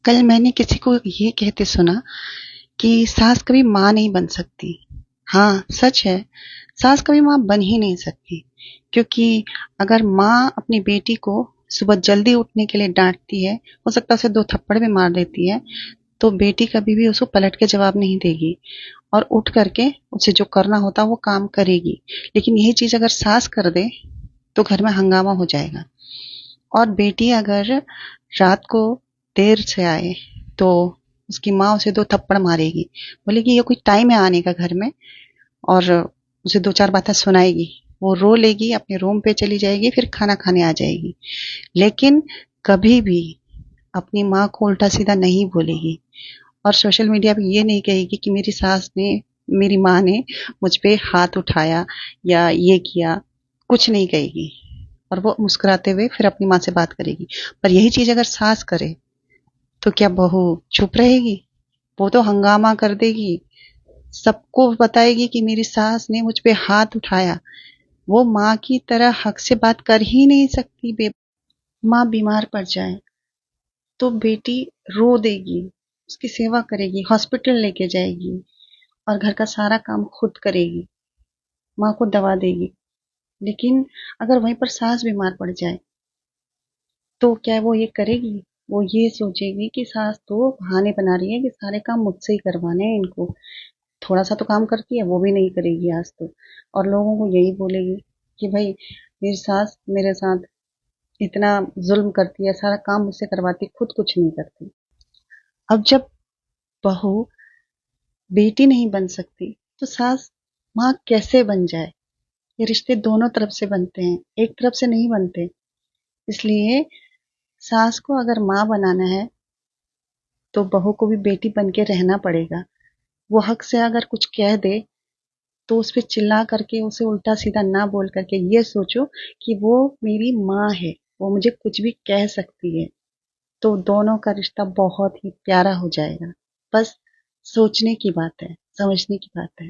कल मैंने किसी को ये कहते सुना कि सास कभी माँ नहीं बन सकती। हाँ, सच है। सास कभी माँ बन ही नहीं सकती, क्योंकि अगर माँ अपनी बेटी को सुबह जल्दी उठने के लिए डांटती है, हो सकता है उसे दो थप्पड़ भी मार देती है, तो बेटी कभी भी उसको पलट के जवाब नहीं देगी और उठ करके उसे जो करना होता है वो काम करेगी। लेकिन यही चीज अगर सास कर दे तो घर में हंगामा हो जाएगा। और बेटी अगर रात को देर से आए तो उसकी माँ उसे दो थप्पड़ मारेगी, बोलेगी ये कोई टाइम है आने का घर में, और उसे दो चार बातें सुनाएगी। वो रो लेगी, अपने रूम पे चली जाएगी, फिर खाना खाने आ जाएगी। लेकिन कभी भी अपनी माँ को उल्टा सीधा नहीं बोलेगी, और सोशल मीडिया पे ये नहीं कहेगी कि मेरी सास ने, मेरी माँ ने मुझ पे हाथ उठाया या ये किया, कुछ नहीं कहेगी। और वो मुस्कुराते हुए फिर अपनी माँ से बात करेगी। पर यही चीज अगर सास करे तो क्या बहू चुप रहेगी? वो तो हंगामा कर देगी, सबको बताएगी कि मेरी सास ने मुझ पे हाथ उठाया। वो माँ की तरह हक से बात कर ही नहीं सकती। माँ बीमार पड़ जाए तो बेटी रो देगी, उसकी सेवा करेगी, हॉस्पिटल लेके जाएगी और घर का सारा काम खुद करेगी, माँ को दवा देगी। लेकिन अगर वहीं पर सास बीमार पड़ जाए तो क्या वो ये करेगी? वो ये सोचेगी कि सास तो बहाने बना रही है कि सारे काम मुझसे ही करवाने हैं इनको। थोड़ा सा तो काम करती है, वो भी नहीं करेगी आज तो। और लोगों को यही बोलेगी कि भाई मेरी सास मेरे साथ इतना जुल्म करती है, सारा काम मुझसे करवाती, खुद कुछ नहीं करती। अब जब बहू बेटी नहीं बन सकती तो सास माँ कैसे बन जाए? ये रिश्ते दोनों तरफ से बनते हैं, एक तरफ से नहीं बनते। इसलिए सास को अगर माँ बनाना है तो बहू को भी बेटी बन के रहना पड़ेगा। वो हक से अगर कुछ कह दे तो उस पे चिल्ला करके उसे उल्टा सीधा ना बोल करके ये सोचो कि वो मेरी माँ है, वो मुझे कुछ भी कह सकती है। तो दोनों का रिश्ता बहुत ही प्यारा हो जाएगा। बस सोचने की बात है, समझने की बात है।